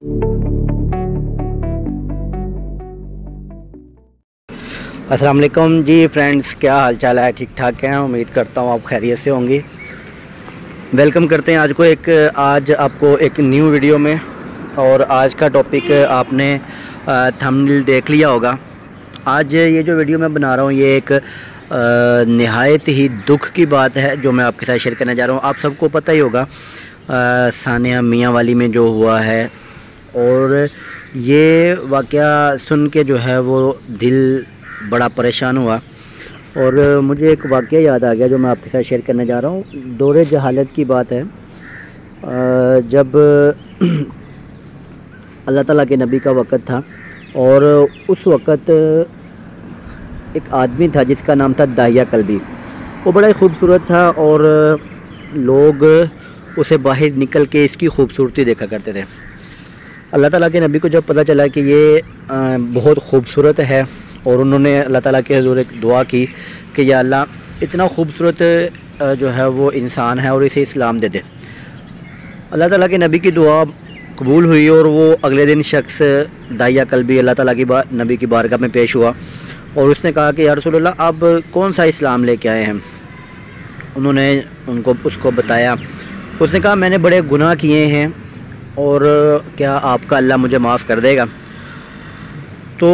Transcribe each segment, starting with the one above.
अस्सलाम वालेकुम जी फ्रेंड्स, क्या हाल चाल है? ठीक ठाक हैं? उम्मीद करता हूँ आप खैरियत से होंगे। वेलकम करते हैं आज आपको एक न्यू वीडियो में। और आज का टॉपिक आपने थंबनेल देख लिया होगा। आज ये जो वीडियो मैं बना रहा हूँ ये एक नहायत ही दुख की बात है जो मैं आपके साथ शेयर करने जा रहा हूँ। आप सबको पता ही होगा सानिया मियाँ वाली में जो हुआ है, और ये वाक़या सुन के जो है वो दिल बड़ा परेशान हुआ। और मुझे एक वाक़या याद आ गया जो मैं आपके साथ शेयर करने जा रहा हूँ। दौरे जहालत की बात है, जब अल्लाह ताला के नबी का वक़्त था, और उस वक़्त एक आदमी था जिसका नाम था दाहिया कल्बी। वो बड़ा ही खूबसूरत था और लोग उसे बाहर निकल के इसकी खूबसूरती देखा करते थे। अल्लाह ताला के नबी को जब पता चला कि ये बहुत खूबसूरत है, और उन्होंने अल्लाह ताला के हुज़ूर एक दुआ की कि या अल्लाह इतना खूबसूरत जो है वो इंसान है और इसे इस्लाम दे दे। अल्लाह ताला के नबी की दुआ कबूल हुई और वो अगले दिन शख्स दाहिया कल्बी अल्लाह ताला की नबी की बारगाह में पेश हुआ, और उसने कहा कि या रसूल अल्लाह आप कौन सा इस्लाम लेके आए हैं। उन्होंने उसको बताया। उसने कहा मैंने बड़े गुनाह किए हैं और क्या आपका अल्लाह मुझे माफ़ कर देगा? तो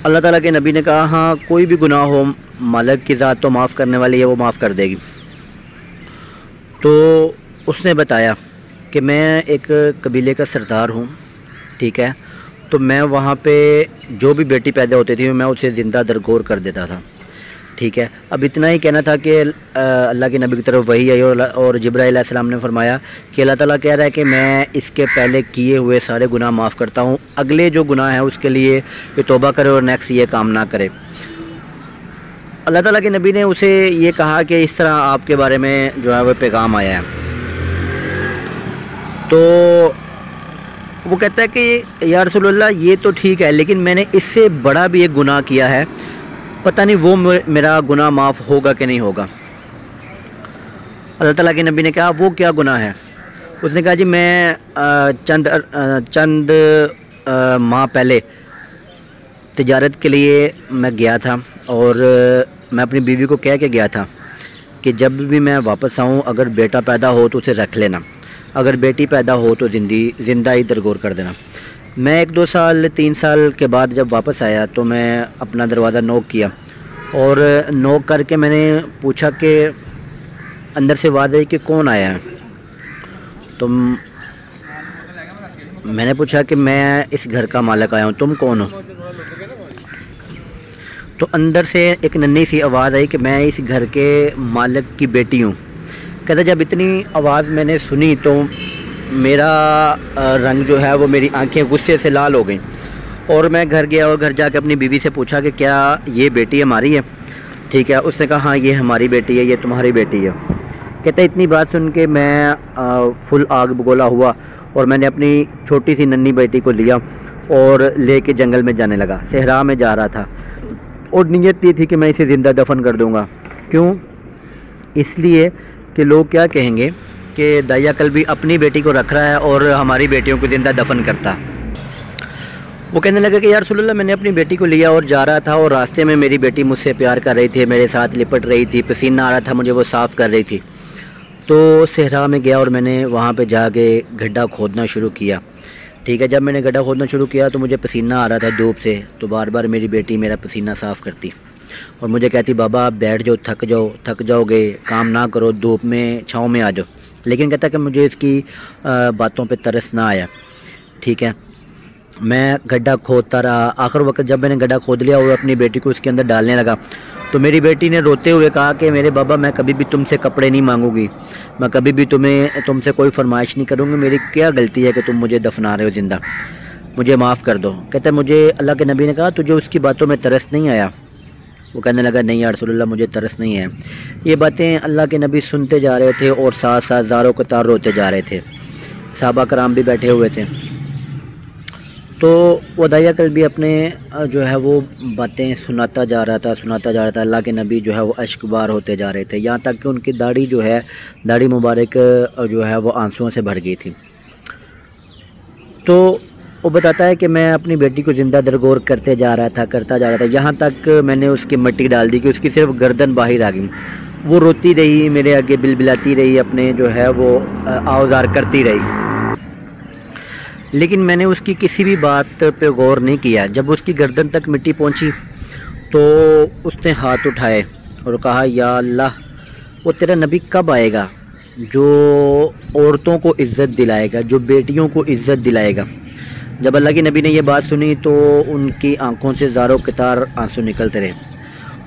अल्लाह ताला के नबी ने कहा हाँ, कोई भी गुनाह हो मालिक की ज़ात तो माफ़ करने वाली है, वो माफ़ कर देगी। तो उसने बताया कि मैं एक कबीले का सरदार हूँ, ठीक है, तो मैं वहाँ पे जो भी बेटी पैदा होती थी मैं उसे ज़िंदा दरगोर कर देता था, ठीक है। अब इतना ही कहना था कि अल्लाह के नबी की तरफ वही आई, और जिब्राईल अलैहिस्सलाम ने फरमाया कि अल्लाह ताला कह रहा है कि मैं इसके पहले किए हुए सारे गुनाह माफ़ करता हूँ, अगले जो गुनाह है उसके लिए ये तौबा करे और नेक्स्ट ये काम ना करे। अल्लाह ताला के नबी ने उसे ये कहा कि इस तरह आपके बारे में जो है वो पैगाम आया है। तो वो कहता है कि या रसूल अल्लाह ये तो ठीक है, लेकिन मैंने इससे बड़ा भी एक गुनाह किया है, पता नहीं वो मेरा गुनाह माफ़ होगा कि नहीं होगा। अल्लाह ताला के नबी ने कहा वो क्या गुनाह है? उसने कहा जी मैं चंद माह पहले तिजारत के लिए मैं गया था, और मैं अपनी बीवी को कह के गया था कि जब भी मैं वापस आऊँ अगर बेटा पैदा हो तो उसे रख लेना, अगर बेटी पैदा हो तो ज़िंदा ही दरगोर कर देना। मैं 1-2 साल 3 साल के बाद जब वापस आया तो मैं अपना दरवाज़ा नॉक किया, और नॉक करके मैंने पूछा कि अंदर से आवाज़ आई कि कौन आया है। तो मैंने पूछा कि मैं इस घर का मालिक आया हूँ, तुम कौन हो? तो अंदर से एक नन्ही सी आवाज़ आई कि मैं इस घर के मालिक की बेटी हूँ। कहता जब इतनी आवाज़ मैंने सुनी तो मेरा रंग जो है वो, मेरी आंखें गुस्से से लाल हो गईं, और मैं घर गया और घर जाके अपनी बीवी से पूछा कि क्या ये बेटी हमारी है? ठीक है। उसने कहा हाँ ये हमारी बेटी है, ये तुम्हारी बेटी है। कहता इतनी बात सुन के मैं फुल आग बगोला हुआ, और मैंने अपनी छोटी सी नन्ही बेटी को लिया और लेके जंगल में जाने लगा। सहरा में जा रहा था और नीयत ये थी कि मैं इसे ज़िंदा दफन कर दूँगा। क्यों? इसलिए कि लोग क्या कहेंगे कि दाहिया कल्बी अपनी बेटी को रख रहा है और हमारी बेटियों को ज़िंदा दफन करता। वो कहने लगा कि यार रसूल अल्लाह मैंने अपनी बेटी को लिया और जा रहा था, और रास्ते में मेरी बेटी मुझसे प्यार कर रही थी, मेरे साथ लिपट रही थी, पसीना आ रहा था मुझे, वो साफ़ कर रही थी। तो सहरा में गया और मैंने वहाँ पे जाके गड्ढा खोदना शुरू किया, ठीक है। जब मैंने गड्ढा खोदना शुरू किया तो मुझे पसीना आ रहा था धूप से, तो बार बार मेरी बेटी मेरा पसीना साफ़ करती और मुझे कहती बाबा आप बैठ जाओ, थक जाओगे, काम ना करो, धूप में छाँव में आ जाओ। लेकिन कहता कि मुझे इसकी बातों पे तरस ना आया, ठीक है। मैं गड्ढा खोदता रहा। आखिर वक्त जब मैंने गड्ढा खोद लिया और अपनी बेटी को उसके अंदर डालने लगा, तो मेरी बेटी ने रोते हुए कहा कि मेरे बाबा मैं कभी भी तुमसे कपड़े नहीं मांगूंगी, मैं कभी भी तुमसे कोई फरमाइश नहीं करूँगी, मेरी क्या गलती है कि तुम मुझे दफना रहे हो ज़िंदा, मुझे माफ़ कर दो। कहता है मुझे अल्लाह के नबी ने कहा तुझे उसकी बातों में तरस नहीं आया? वो कहने लगा नहीं या रसूल अल्लाह मुझे तरस नहीं है। ये बातें अल्लाह के नबी सुनते जा रहे थे और साथ साथ ज़ारों कतार रोते जा रहे थे। सहाबा कराम भी बैठे हुए थे। तो वो दाहिया कल्बी अपने जो है वो बातें सुनाता जा रहा था। अल्लाह के नबी जो है वो अश्कबार होते जा रहे थे, यहाँ तक कि उनकी दाढ़ी जो है, दाढ़ी मुबारक जो है वो आंसुओं से भर गई थी। तो وہ بتاتا ہے کہ میں اپنی بیٹی کو زندہ درگور کرتا جا رہا تھا یہاں تک میں نے اس کی مٹی ڈال دی کہ اس کی صرف گردن باہر آ گئی. وہ روتی رہی، میرے آگے بلبلاتی رہی، اپنے جو ہے وہ آوزار کرتی رہی، لیکن میں نے اس کی کسی بھی بات پہ غور نہیں کیا. جب اس کی گردن تک مٹی پہنچی تو اس نے ہاتھ اٹھائے اور کہا یا اللہ، وہ تیرا نبی کب آئے گا جو عورتوں کو عزت دلائے گا، جو بیٹیوں کو عزت دلائے گا. جب اللہ کے نبی نے یہ بات سنی تو ان کی آنکھوں سے زاروں قطار آنسو نکلتے رہے.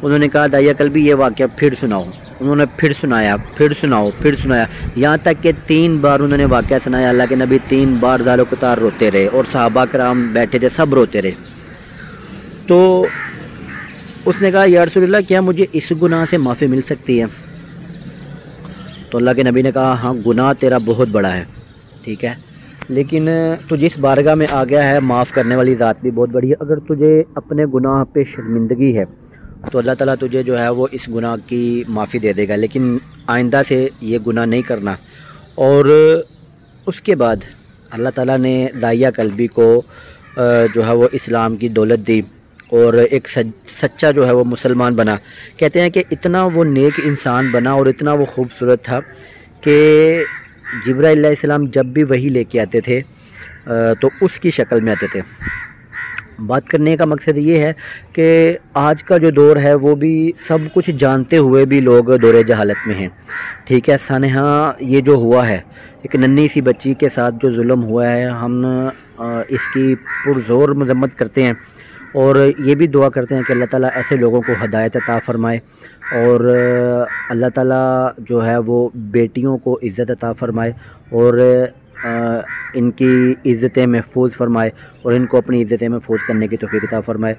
انہوں نے کہا داعیہ قلبی یہ واقعہ پھر سناؤ. انہوں نے پھر سنایا، یہاں تک کہ 3 بار انہوں نے واقعہ سنایا. اللہ کے نبی 3 بار زاروں قطار روتے رہے اور صحابہ کرام بیٹھے تھے، سب روتے رہے. تو اس نے کہا یا رسول اللہ، کیا مجھے اس گناہ سے معافی مل سکتی ہے؟ تو اللہ کے نبی نے کہا ہاں، گناہ تیرا بہت بڑا ہے، ٹھیک ہے، لیکن تو جس بارگاہ میں آ گیا ہے معاف کرنے والی ذات بھی بہت بڑی ہے. اگر تجھے اپنے گناہ پہ شرمندگی ہے تو اللہ تعالیٰ تجھے جو ہے وہ اس گناہ کی معافی دے دے گا، لیکن آئندہ سے یہ گناہ نہیں کرنا. اور اس کے بعد اللہ تعالیٰ نے داعیہ قلبی کو جو ہے وہ اسلام کی دولت دی اور ایک سچا جو ہے وہ مسلمان بنا. کہتے ہیں کہ اتنا وہ نیک انسان بنا اور اتنا وہ خوبصورت تھا کہ جبرائیل علیہ السلام جب بھی وحی لے کے آتے تھے تو اس کی شکل میں آتے تھے. بات کرنے کا مقصد یہ ہے کہ آج کا جو دور ہے وہ بھی سب کچھ جانتے ہوئے بھی لوگ دور جہالت میں ہیں، ٹھیک ہے. سانحہ یہ جو ہوا ہے، ایک ننھی سی بچی کے ساتھ جو ظلم ہوا ہے، ہم اس کی پرزور مذمت کرتے ہیں اور یہ بھی دعا کرتے ہیں کہ اللہ تعالیٰ ایسے لوگوں کو ہدایت عطا فرمائے اور اللہ تعالیٰ جو ہے وہ بیٹیوں کو عزت عطا فرمائے اور ان کی عزتیں محفوظ فرمائے اور ان کو اپنی عزتیں محفوظ کرنے کی توفیق عطا فرمائے.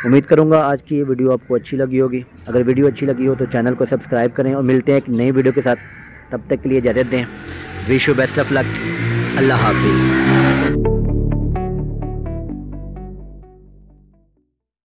امید کروں گا آج کی یہ ویڈیو آپ کو اچھی لگی ہوگی. اگر ویڈیو اچھی لگی ہو تو چینل کو سبسکرائب کریں اور ملتے ہیں ایک نئی ویڈیو کے ساتھ. تب تک کے لیے اجازت دیں. وش یو بیسٹ آف لک. اللہ حافظ.